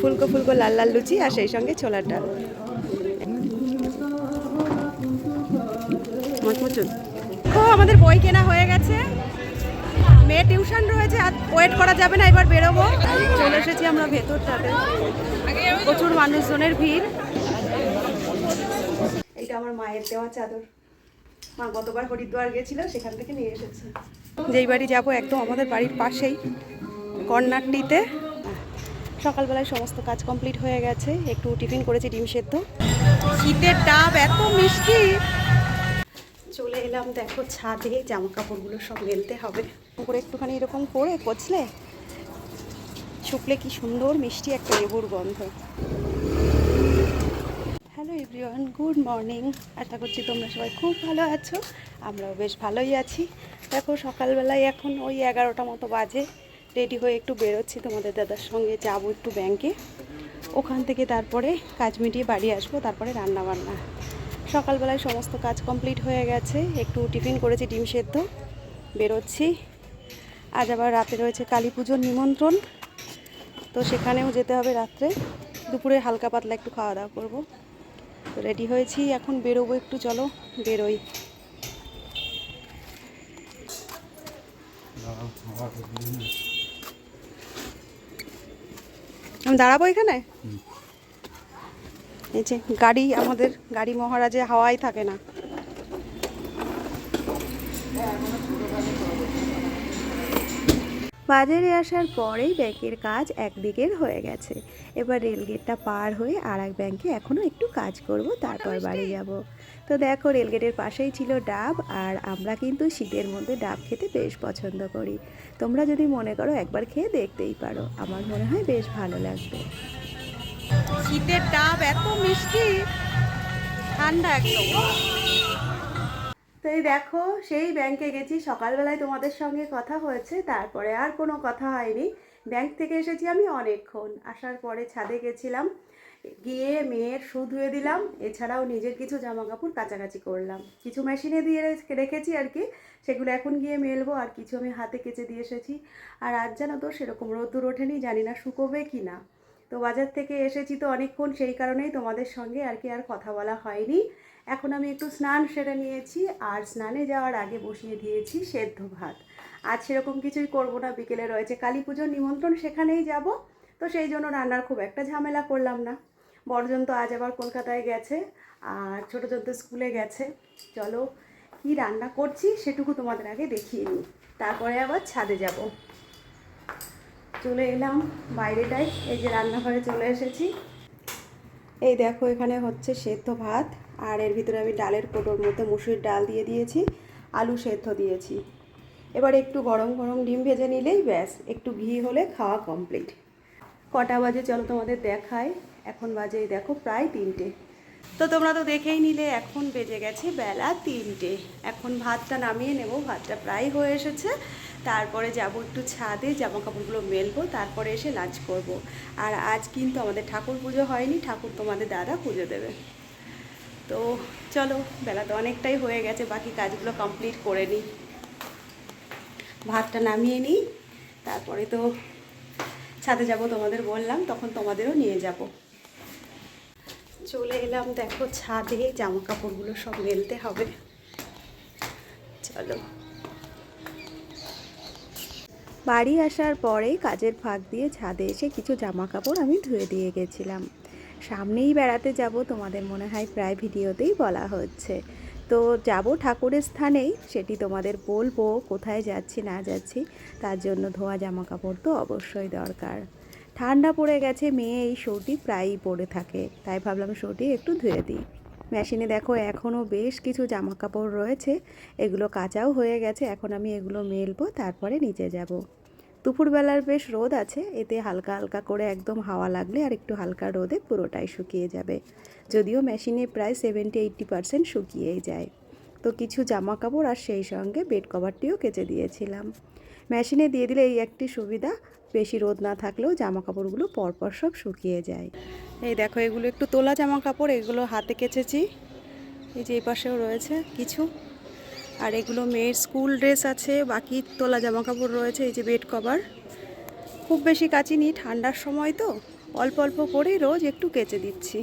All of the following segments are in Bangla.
ফুলকো ফুলকো লাল লাল লুচি আর সেই সঙ্গে ছোলার ডাল। আমাদের বই কেনা হয়ে গেছে, মেয়ে টিউশন রয়েছে, আর ওয়েট করা যাবে না, এবার বেরোবো। চলে এসেছি আমরা ভেতরটাতে, প্রচুর মানুষজনের ভিড়। এটা আমার মায়ের দেওয়া চাদর, মা গতবার হরিদ্বার গেছিল, সেখান থেকে নিয়ে এসেছে। যেই বাড়ি যাবো একদম আমাদের বাড়ির পাশেই, কর্নারটিতে। সকালবেলায় সমস্ত কাজ কমপ্লিট হয়ে গেছে, একটু টিফিন করেছি ডিম সেদ্ধ। শীতের ডাব এত মিষ্টি। চলে এলাম দেখো ছাদে, জামা কাপড়গুলো সব মেলতে হবে করে, একটুখানি এরকম করে কচলে শুকলে কি সুন্দর মিষ্টি একটা লেবুর গন্ধ। Hello everyone, good morning. আশা করছি তোমরা সবাই খুব ভালো আছো, আমরাও বেশ ভালোই আছি। দেখো সকালবেলায় এখন ওই 11টা মতো বাজে, রেডি হয়ে একটু বেরোচ্ছি তোমাদের দাদার সঙ্গে, যাবো একটু ব্যাংকে, ওখান থেকে তারপরে কাজ মিটিয়ে বাড়ি আসবো, তারপরে রান্না বান্না। সকালবেলায় সমস্ত কাজ কমপ্লিট হয়ে গেছে, একটু টিফিন করেছি ডিম সেদ্ধ, বেরোচ্ছি। আজ আবার রাতে রয়েছে কালী পুজোর নিমন্ত্রণ, তো সেখানেও যেতে হবে রাত্রে। দুপুরে হালকা পাতলা একটু খাওয়া দাওয়া করবো। তো রেডি হয়েছি, এখন বেরোবো একটু, চলো বেরোই। আমি দাঁড়াবো এখানে। এই যে গাড়ি, আমাদের গাড়ি মহারাজে হাওয়াই থাকে না। বাজারে আসার পরেই ব্যাংকের কাজ একদিকের হয়ে গেছে, এবার রেলগেটটা পার হয়ে আর এক ব্যাংকে এখনও একটু কাজ করব, তারপর বাড়ি যাব। তো দেখো রেলগেটের পাশেই ছিল ডাব, আর আমরা কিন্তু শীতের মধ্যে ডাব খেতে বেশ পছন্দ করি। তোমরা যদি মনে করো একবার খেয়ে দেখতেই পারো, আমার মনে হয় বেশ ভালো লাগবে। শীতের ডাব এত মিষ্টি, ঠান্ডা একদম। তো এই দেখো সেই ব্যাংকে গেছি, সকালবেলায় তোমাদের সঙ্গে কথা হয়েছে, তারপরে আর কোনো কথা হয়নি। ব্যাংক থেকে এসেছি আমি অনেকক্ষণ, আসার পরে ছাদে গেছিলাম, গিয়ে মেয়ের শু ধুয়ে দিলাম, এছাড়াও নিজের কিছু জামা কাপড় কাচাকাচি করলাম, কিছু মেশিনে দিয়ে রেখেছি আর কি, সেগুলো এখন গিয়ে মেলবো, আর কিছু আমি হাতে কেচে দিয়ে এসেছি। আর আজ জানো তো সেরকম রোদ্দুর ওঠেনি, জানি না শুকোবে কি না। তো বাজার থেকে এসেছি তো অনেকক্ষণ, সেই কারণেই তোমাদের সঙ্গে আর কি আর কথা বলা হয়নি। এখন আমি একটু স্নান সেরে নিয়েছি, আর স্নানে যাওয়ার আগে বসিয়ে দিয়েছি সেদ্ধ ভাত। আজ সেরকম কিছুই করব না, বিকেলে রয়েছে কালী পুজোর নিমন্ত্রণ, সেখানেই যাব। তো সেই জন্য রান্নার খুব একটা ঝামেলা করলাম না। বড়জন তো আজ আবার কলকাতায় গেছে, আর ছোটোজন তো স্কুলে গেছে। চলো কি রান্না করছি সেটুকু তোমাদের আগে দেখিয়ে নিই, তারপরে আবার ছাদে যাব। চলে এলাম বাইরেটায়, এই যে রান্নাঘরে চলে এসেছি। এই দেখো এখানে হচ্ছে সেদ্ধ ভাত, আর এর ভিতরে আমি ডালের কোটোর মধ্যে মুসুরির ডাল দিয়ে দিয়েছি, আলু সেদ্ধ দিয়েছি। এবার একটু গরম গরম ডিম ভেজে নিলেই ব্যাস, একটু ঘি হলে খাওয়া কমপ্লিট। কটা বাজে চলো তোমাদের দেখাই। এখন বাজে দেখো প্রায় 3টে। তো তোমরা তো দেখেই নিলে, এখন বেজে গেছে বেলা 3টে। এখন ভাতটা নামিয়ে নেব, ভাতটা প্রায় হয়ে এসেছে। তারপরে যাব একটু ছাদে, জামা কাপড়গুলো মেলবো, তারপরে এসে লাঞ্চ করব। আর আজ কিন্তু আমাদের ঠাকুর পুজো হয়নি, ঠাকুর তোমাদের দাদা পুজো দেবে। তো চলো, বেলা তো অনেকটাই হয়ে গেছে, বাকি কাজগুলো কমপ্লিট করে নিই, ভাতটা নামিয়ে নিই, তারপরে তো ছাদে যাব তোমাদের বললাম, তখন তোমাদেরও নিয়ে যাব। চলে এলাম দেখো ছাদে, জামা কাপড়গুলো সব মেলতে হবে, চলো। বাড়ি আসার পরে কাজের ফাঁক দিয়ে ছাদে এসে কিছু জামা কাপড় আমি ধুয়ে দিয়ে গেছিলাম। সামনেই বেড়াতে যাব, তোমাদের মনে হয় প্রায় ভিডিওতেই বলা হচ্ছে। তো যাব ঠাকুরের স্থানেই, সেটি তোমাদের বলবো কোথায় যাচ্ছি না যাচ্ছি। তার জন্য ধোয়া জামা কাপড় তো অবশ্যই দরকার। ঠান্ডা পড়ে গেছে, মেয়ে এই শোটি প্রায়ই পরে থাকে, তাই ভাবলাম শোটি একটু ধুয়ে দিই। মেশিনে দেখো এখনও বেশ কিছু জামা কাপড় রয়েছে, এগুলো কাচাও হয়ে গেছে, এখন আমি এগুলো মেলবো, তারপরে নিচে যাব। দুপুরবেলার বেশ রোদ আছে, এতে হালকা হালকা করে একদম হাওয়া লাগলে আর একটু হালকা রোদে পুরোটাই শুকিয়ে যাবে। যদিও মেশিনে প্রায় 70-80% শুকিয়েই যায়। তো কিছু জামা কাপড় আর সেই সঙ্গে বেড কভারটিও কেচে দিয়েছিলাম। মেশিনে দিয়ে দিলে এই একটি সুবিধা, বেশি রোদ না থাকলেও জামা কাপড়গুলো পরপর সব শুকিয়ে যায়। এই দেখো এগুলো একটু তোলা জামা কাপড়, এগুলো হাতে কেচেছি। এই যে এই পাশেও রয়েছে কিছু, আর এগুলো মেয়ের স্কুল ড্রেস আছে, বাকি তোলা জামা কাপড় রয়েছে। এই যে বেড কভার, খুব বেশি কাচিনি, ঠান্ডার সময় তো অল্প অল্প করে রোজ একটু কেচে দিচ্ছি।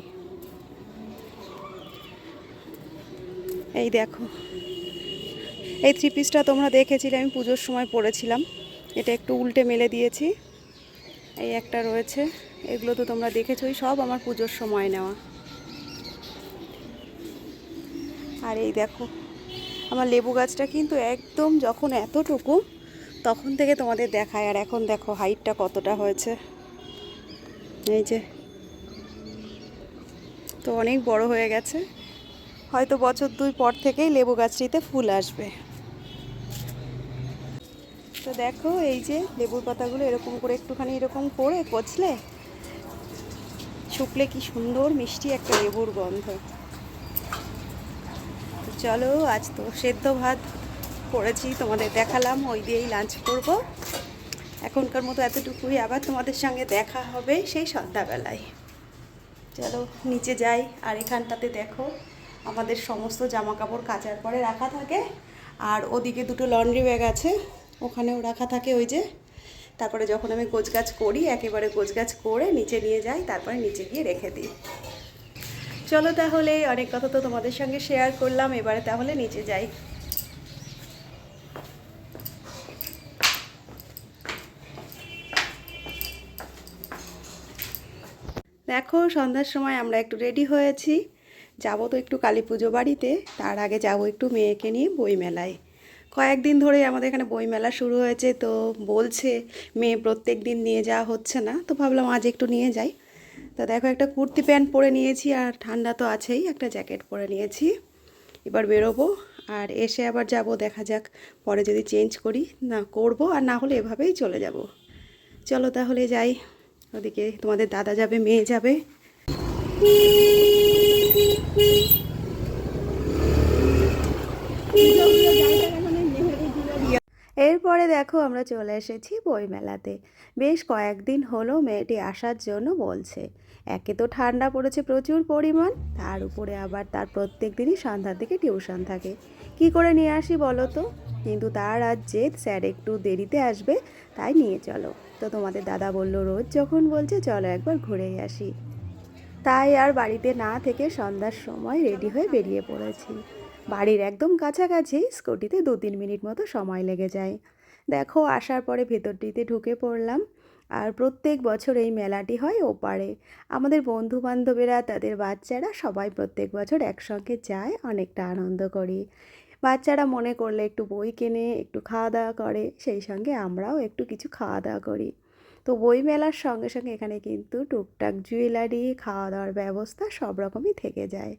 এই দেখো, এই 3 পিসটা তোমরা দেখেছিলে, আমি পুজোর সময় পরেছিলাম। এটা একটু উল্টে মেলে দিয়েছি। এই একটা রয়েছে, এগুলো তো তোমরা দেখেছোই, সব আমার পুজোর সময় নেওয়া। আর এই দেখো, আমার লেবু গাছটা কিন্তু একদম যখন এতটুকু তখন থেকে তোমাদের দেখায়, আর এখন দেখো হাইটটা কতটা হয়েছে। এই যে, তো অনেক বড় হয়ে গেছে। হয়তো বছর 2 পর থেকেই লেবু গাছটিতে ফুল আসবে। তো দেখো, এই যে লেবুর পাতাগুলো এরকম করে একটুখানি এরকম করে কচলে শুকলে কি সুন্দর মিষ্টি একটা লেবুর গন্ধ। চলো, আজ তো সেদ্ধ ভাত করেছি, তোমাদের দেখালাম, ওই দিয়েই লাঞ্চ করব। এখনকার মতো এতটুকুই, আবার তোমাদের সঙ্গে দেখা হবে সেই সন্ধ্যাবেলায়। চলো নিচে যাই। আর এখানটাতে দেখো আমাদের সমস্ত জামা কাপড় কাচার পরে রাখা থাকে, আর ওদিকে 2টো লন্ড্রি ব্যাগ আছে, ওখানেও রাখা থাকে। ওই যে, তারপরে যখন আমি গোছগাছ করি একেবারে গোছগাছ করে নিচে নিয়ে যাই, তারপরে নিচে গিয়ে রেখে দিই। চলো তাহলে, অনেক কথা তো তোমাদের সঙ্গে শেয়ার করলাম, এবারে তাহলে নিচে যাই। দেখো, সন্ধ্যার সময় আমরা একটু রেডি হয়েছি, যাব তো একটু কালী পুজো বাড়িতে। তার আগে যাব একটু মেয়েকে নিয়ে বইমেলায়। কয়েকদিন ধরেই আমাদের এখানে বইমেলা শুরু হয়েছে, তো বলছে মেয়ে প্রত্যেক দিন নিয়ে যাওয়া হচ্ছে না, তো ভাবলাম আজ একটু নিয়ে যাই। তো দেখো, একটা কুর্তি প্যান্ট পরে নিয়েছি, আর ঠান্ডা তো আছেই, একটা জ্যাকেট পরে নিয়েছি। এবার বেরোবো, আর এসে আবার যাব, দেখা যাক পরে যদি চেঞ্জ করি না করব, আর না হলে এভাবেই চলে যাব। চলো তাহলে যাই। ওদিকে তোমাদের দাদা যাবে, মেয়ে যাবে। এরপরে দেখো, আমরা চলে এসেছি বইমেলাতে। বেশ কয়েকদিন হলো মেয়েটি আসার জন্য বলছে। একে তো ঠান্ডা পড়েছে প্রচুর পরিমাণ, তার উপরে আবার তার প্রত্যেক দিনই সন্ধ্যার দিকে টিউশন থাকে। কি করে নিয়ে আসি বলো তো? কিন্তু তার আজ জেদ, স্যার একটু দেরিতে আসবে, তাই নিয়ে চলো। তো তোমাদের দাদা বলল, রোজ যখন বলছে চলো একবার ঘুরেই আসি। তাই আর বাড়িতে না থেকে সন্ধ্যার সময় রেডি হয়ে বেরিয়ে পড়েছি। বাড়ির একদম কাছাকাছি, স্কুটিতে 2-3 মিনিট মতো সময় লেগে যায়। দেখো, আসার পরে ভেতরটিতে ঢুকে পড়লাম। আর প্রত্যেক বছর এই মেলাটি হয় ওপারে। আমাদের বন্ধু বান্ধবেরা, তাদের বাচ্চারা সবাই প্রত্যেক বছর একসঙ্গে যায়, অনেকটা আনন্দ করি। বাচ্চারা মনে করলে একটু বই কেনে, একটু খাওয়া দাওয়া করে, সেই সঙ্গে আমরাও একটু কিছু খাওয়া দাওয়া করি। তো বই মেলার সঙ্গে সঙ্গে এখানে কিন্তু টুকটাক জুয়েলারি, খাওয়া দাওয়ার ব্যবস্থা সব রকমই থেকে যায়।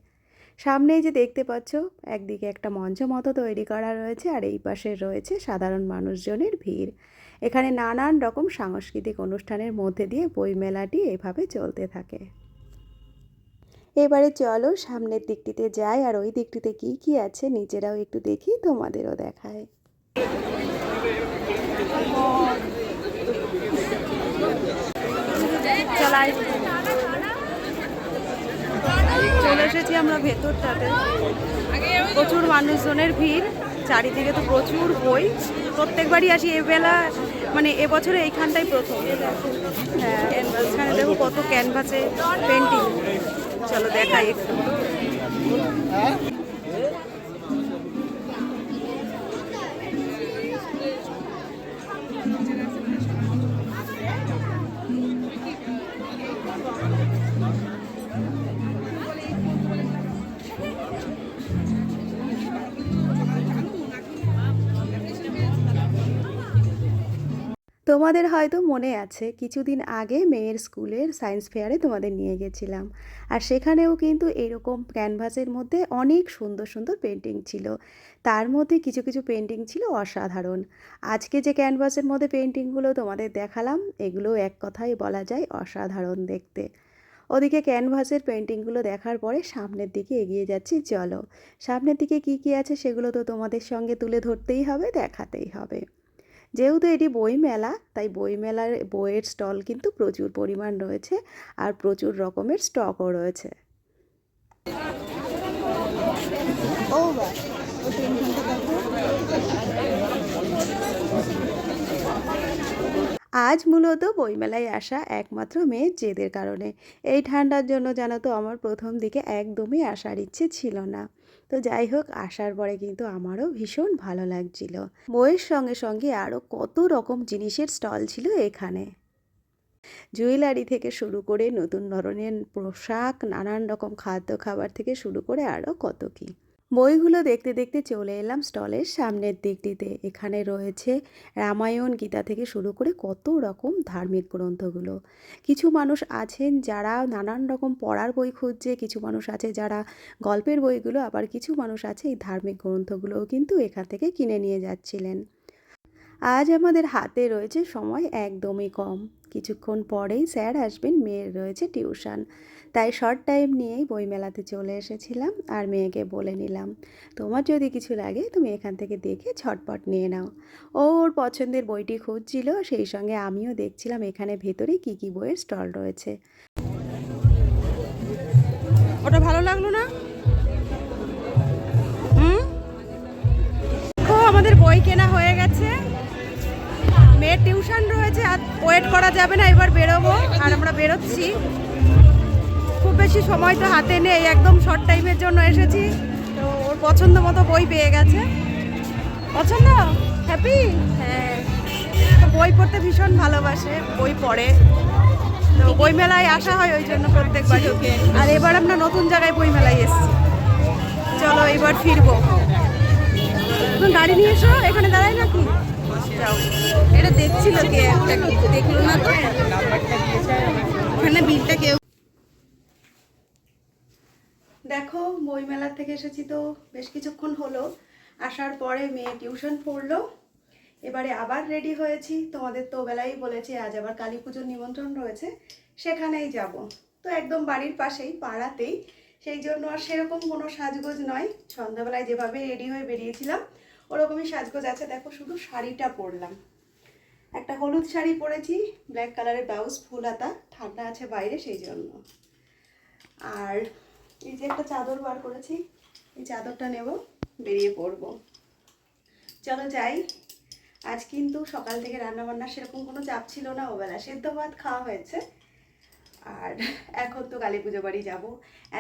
সামনেই যে দেখতে পাচ্ছ, একদিকে একটা মঞ্চ মতো তৈরি করা রয়েছে, আর এই পাশে রয়েছে সাধারণ মানুষজনের ভিড়। এখানে নানান রকম সাংস্কৃতিক অনুষ্ঠানের মধ্যে দিয়ে বইমেলাটি এভাবে চলতে থাকে। এবারে চলো সামনের দিকটিতে যাই, আর ওই দিকটিতে কি কি আছে নিজেরাও একটু দেখি, তোমাদেরও দেখায়। চলে এসেছি আমরা ভেতরটাতে, প্রচুর মানুষজনের ভিড়, চারিদিকে তো প্রচুর বই। প্রত্যেকবারই আসি এবেলা, মানে এবছরে এইখানটাই প্রথম। হ্যাঁ, এখানে দেখো কত ক্যানভাসে পেন্টিং। চলো দেখাই একটু। তোমাদের হয়তো মনে আছে, কিছুদিন আগে মেয়ের স্কুলের সায়েন্স ফেয়ারে তোমাদের নিয়ে গেছিলাম, আর সেখানেও কিন্তু এরকম ক্যানভাসের মধ্যে অনেক সুন্দর সুন্দর পেন্টিং ছিল। তার মধ্যে কিছু কিছু পেন্টিং ছিল অসাধারণ। আজকে যে ক্যানভাসের মধ্যে পেন্টিংগুলো তোমাদের দেখালাম, এগুলো এক কথায় বলা যায় অসাধারণ দেখতে। ওদিকে ক্যানভাসের পেন্টিংগুলো দেখার পরে সামনের দিকে এগিয়ে যাচ্ছি। চলো, সামনের দিকে কি কি আছে সেগুলো তো তোমাদের সঙ্গে তুলে ধরতেই হবে, দেখাতেই হবে। যেহেতু এটি বই মেলা, তাই বই মেলার বইয়ের স্টল কিন্তু প্রচুর পরিমাণ রয়েছে, আর প্রচুর রকমের স্টকও রয়েছে। আজ মূলত বইমেলায় আসা একমাত্র মেয়ের জেদের কারণে। এই ঠান্ডার জন্য জানো তো আমার প্রথম দিকে একদমই আসার ইচ্ছে ছিল না। তো যাই হোক, আসার পরে কিন্তু আমারও ভীষণ ভালো লাগছিল। বইয়ের সঙ্গে সঙ্গে আরও কত রকম জিনিসের স্টল ছিল এখানে। জুয়েলারি থেকে শুরু করে নতুন ধরনের পোশাক, নানান রকম খাদ্য খাবার থেকে শুরু করে আরও কত কী। বইগুলো দেখতে দেখতে চলে এলাম স্টলের সামনের দিকটিতে। এখানে রয়েছে রামায়ণ, গীতা থেকে শুরু করে কত রকম ধার্মিক গ্রন্থগুলো। কিছু মানুষ আছেন যারা নানান রকম পড়ার বই খুঁজছে, কিছু মানুষ আছে যারা গল্পের বইগুলো, আবার কিছু মানুষ আছে এই ধার্মিক গ্রন্থগুলোও কিন্তু এখান থেকে কিনে নিয়ে যাচ্ছিলেন। আজ আমাদের হাতে রয়েছে সময় একদমই কম। কিছুক্ষণ পরেই স্যার আসবেন, মেয়ের রয়েছে টিউশন। তাই শর্ট টাইম নিয়েই বইমেলাতে চলে এসেছিলাম আর মেয়েকে বলে নিলাম, তোমার যদি কিছু লাগে তুমি এখান থেকে দেখে ঝটপট নিয়ে নাও। ও ওর পছন্দের বইটি খুঁজছিল, সেই সঙ্গে আমিও দেখছিলাম এখানে ভেতরে কি কি বইয়ের স্টল রয়েছে। ওটা ভালো লাগলো না? আমাদের বই কেনা হয়ে গেছে, মেয়ের টিউশন রয়েছে, আর ওয়েট করা যাবে না, এবার বেরোবো। আর আমরা বেরোচ্ছি, খুব বেশি সময় তো হাতে নেই, একদম শর্ট টাইমের জন্য এসেছি। তো ওর পছন্দ মতো বই পেয়ে গেছে। পছন্দ? হ্যাপি? হ্যাঁ, বই পড়তে ভীষণ ভালোবাসে, বই পড়ে। তো বই মেলায় আসা হয় ওই জন্য প্রত্যেকবার। আর এবার আমরা নতুন জায়গায় বই মেলায় এসেছি। চলো এবার ফিরবো। গাড়ি নিয়ে এসো, এখানে দাঁড়াই নাকি? এটা দেখছিল কে, একটা দেখলো না তো, এখানে বিলটা কেউ। দেখো, বইমেলা থেকে এসেছি তো বেশ কিছুক্ষণ হলো। আসার পরে মেয়ে টিউশন পড়লো, এবারে আবার রেডি হয়েছি। তোমাদের তো বেলাই বলেছি আজ আবার কালী পুজোর নিমন্ত্রণ রয়েছে, সেখানেই যাব। তো একদম বাড়ির পাশেই, পাড়াতেই, সেই জন্য আর সেরকম কোনো সাজগোজ নয়। সন্ধ্যাবেলায় যেভাবে রেডি হয়ে বেরিয়েছিলাম ওরকমই সাজগোজ আছে। দেখো, শুধু শাড়িটা পরলাম, একটা হলুদ শাড়ি পরেছি, ব্ল্যাক কালারের ব্লাউজ, ফুল হাতা, ঠান্ডা আছে বাইরে সেই জন্য। আর এই যে একটা চাদর বার করেছি, এই চাদরটা নেব, বেরিয়ে পড়বো। চলো যাই। আজ কিন্তু সকাল থেকে রান্নাবান্না সেরকম কোনো চাপ ছিল না, ওবেলা সেদ্ধ ভাত খাওয়া হয়েছে। আর এখন তো কালী পুজো বাড়ি যাবো।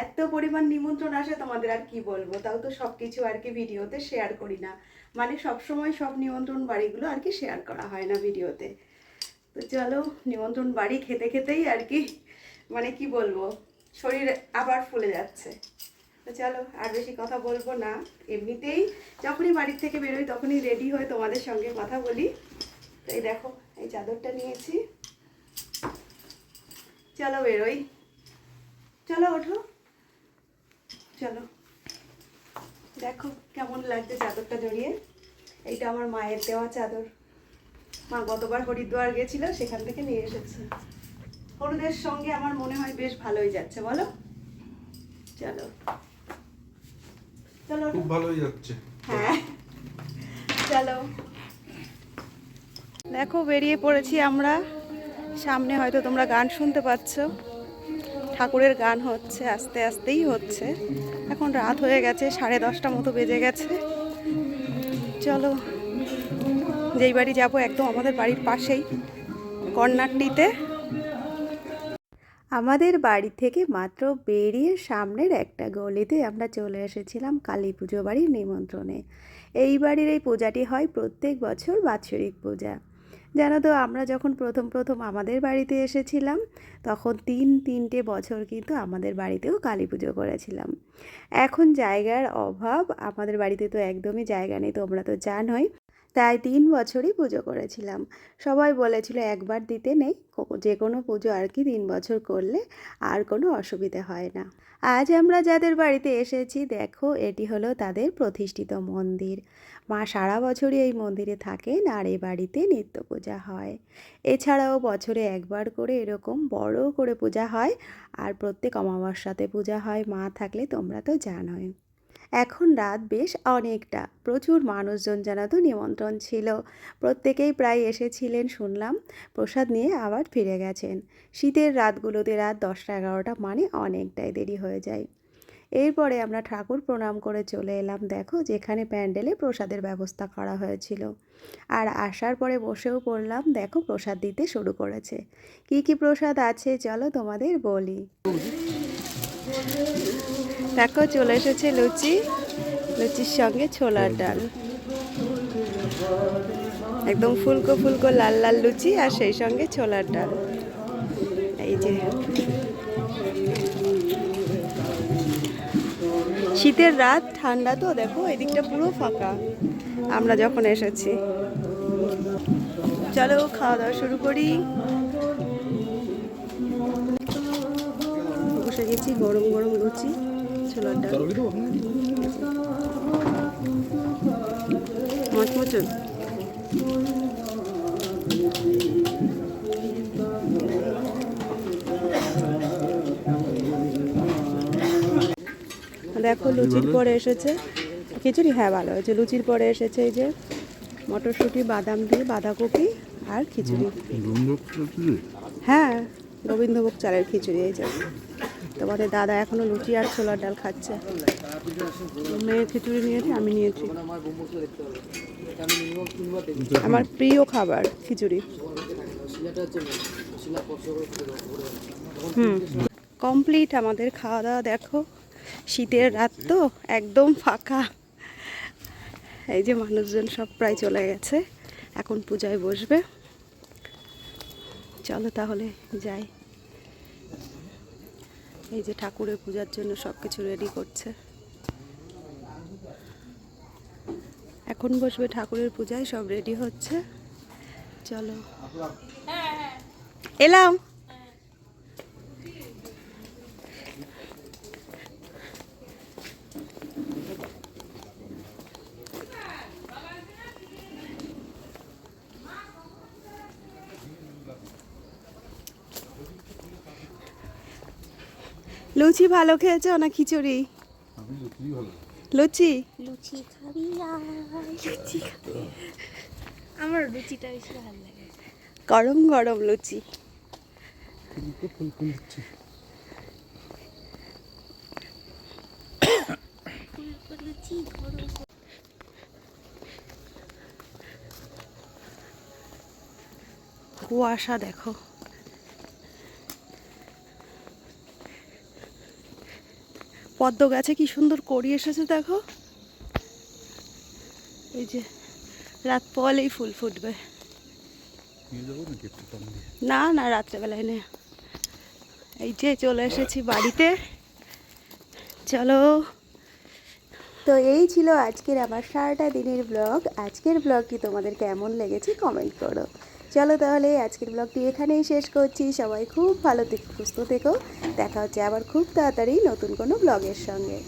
এত পরিমাণ নিমন্ত্রণ আসে, তোমাদের আর কি বলবো। তাও তো সব কিছু আর কি ভিডিওতে শেয়ার করি না, মানে সবসময় সব নিমন্ত্রণ বাড়িগুলো আর কি শেয়ার করা হয় না ভিডিওতে। তো চলো, নিমন্ত্রণ বাড়ি খেতে খেতেই আর কি, মানে কি বলবো, শরীর আবার ফুলে যাচ্ছে। তো চলো, আর বেশি কথা বলবো না। এমনিতেই যখনই বাড়ির থেকে বেরোই তখনই রেডি হয়ে তোমাদের সঙ্গে কথা বলি। তো এই দেখো, এই চাদরটা নিয়েছি। চলো বেরোই, চলো ওঠো, চলো। দেখো কেমন লাগছে চাদরটা জড়িয়ে। এইটা আমার মায়ের দেওয়া চাদর, মা গতবার হরিদ্বার গেছিল, সেখান থেকে নিয়ে এসেছে। হলুদের সঙ্গে আমার মনে হয় বেশ ভালোই যাচ্ছে, বলো? চলো চলো, খুব ভালোই যাচ্ছে। হ্যাঁ চলো। দেখো বেরিয়ে পড়েছি আমরা। সামনে হয়তো তোমরা গান শুনতে পাচ্ছ, ঠাকুরের গান হচ্ছে, আস্তে আস্তেই হচ্ছে। এখন রাত হয়ে গেছে, 10:30 মতো বেজে গেছে। চলো, যেই বাড়ি যাবো একদম আমাদের বাড়ির পাশেই, কর্নারটিতে। আমাদের বাড়ি থেকে মাত্র বেরিয়ে সামনের একটা গলিতে আমরা চলে এসেছিলাম কালী পুজো বাড়ির নিমন্ত্রণে। এই বাড়ির এই পূজাটি হয় প্রত্যেক বছর, বাৎসরিক পূজা। জানো তো, আমরা যখন প্রথম প্রথম আমাদের বাড়িতে এসেছিলাম তখন তিনটে বছর কিন্তু আমাদের বাড়িতেও কালী পুজো করেছিলাম। এখন জায়গার অভাব, আমাদের বাড়িতে তো একদমই জায়গা নেই, তোমরা তো জানোই। তাই 3 বছরই পুজো করেছিলাম। সবাই বলেছিল একবার দিতে নেই, যে কোনো পুজো আর কি 3 বছর করলে আর কোনো অসুবিধা হয় না। আজ আমরা যাদের বাড়িতে এসেছি, দেখো এটি হলো তাদের প্রতিষ্ঠিত মন্দির। মা সারা বছরই এই মন্দিরে থাকেন আর এই বাড়িতে নিত্য পূজা হয়। এছাড়াও বছরে একবার করে এরকম বড় করে পূজা হয়, আর প্রত্যেক অমাবস্যাতে পূজা হয় মা থাকলে, তোমরা তো জানোই। এখন রাত বেশ অনেকটা, প্রচুর মানুষজন জানা তো নিমন্ত্রণ ছিল, প্রত্যেকেই প্রায় এসেছিলেন শুনলাম, প্রসাদ নিয়ে আবার ফিরে গেছেন। শীতের রাতগুলোতে রাত 10টা 11টা মানে অনেকটাই দেরি হয়ে যায়। এরপরে আমরা ঠাকুর প্রণাম করে চলে এলাম, দেখো যেখানে প্যান্ডেলে প্রসাদের ব্যবস্থা করা হয়েছিল। আর আসার পরে বসেও পড়লাম, দেখো প্রসাদ দিতে শুরু করেছে। কি কি প্রসাদ আছে চলো তোমাদের বলি। দেখো চলে এসেছে লুচি, লুচির সঙ্গে ছোলার ডাল, একদম ফুলকো ফুলকো লাল লাল লুচি আর সেই সঙ্গে ছোলার ডাল। এই যে শীতের রাত, ঠান্ডা তো, দেখো এদিকটা পুরো ফাঁকা আমরা যখন এসেছি। চলো খাওয়া দাওয়া শুরু করি। বসে গেছি, গরম গরম লুচি ছোলার ডাল, মচমচন। দেখো লুচির পরে এসেছে খিচুড়ি, হ্যাঁ ভালো হয়েছে। লুচির পরে এসেছে এই যে মটরশুঁটি, বাদাম দিয়ে বাঁধাকপি আর খিচুড়ি। হ্যাঁ, গোবিন্দভোগ চালের খিচুড়ি। এই যে তোমাদের দাদা এখনো লুচি আর ছোলার ডাল খাচ্ছে। মেয়ে খিচুড়ি নিয়েছে, আমি নিয়েছি। আমার প্রিয় খাবার খিচুড়ি। কমপ্লিট আমাদের খাওয়া দাওয়া। দেখো শীতের রাত তো, একদম ফাঁকা। এই যে মানুষজন সব প্রায় চলে গেছে, এখন পূজায় বসবে। চলো তাহলে যাই। এই যে ঠাকুরের পূজার জন্য সব কিছু রেডি করছে, এখন বসবে ঠাকুরের পূজায়, সব রেডি হচ্ছে। চলো এলাম। লুচি ভালো খেয়েছো না খিচুড়ি? লুচি। লুচি খাবি লুচি খাবি, আমার লুচিটা বেশি ভালো লাগে। গরম গরম লুচি। লুচি গরম। কুয়াশা দেখো, পদ্ম গাছে কি সুন্দর কড়ি এসেছে দেখো। এই যে রাত পোয়ালেই ফুল ফুটবে। না না, রাত্রেবেলায় নেই। এই যে চলে এসেছি বাড়িতে, চলো। তো এই ছিল আজকের আমার সারাটা দিনের ব্লগ। আজকের ব্লগটি তোমাদের কেমন লেগেছে কমেন্ট করো। চলো তাহলে আজকের ব্লগটি এখানেই শেষ করছি। সবাই খুব ভালো থেকো, সুস্থ থেকো। দেখা হচ্ছে আবার খুব তাড়াতাড়ি নতুন কোনো ব্লগের সঙ্গে।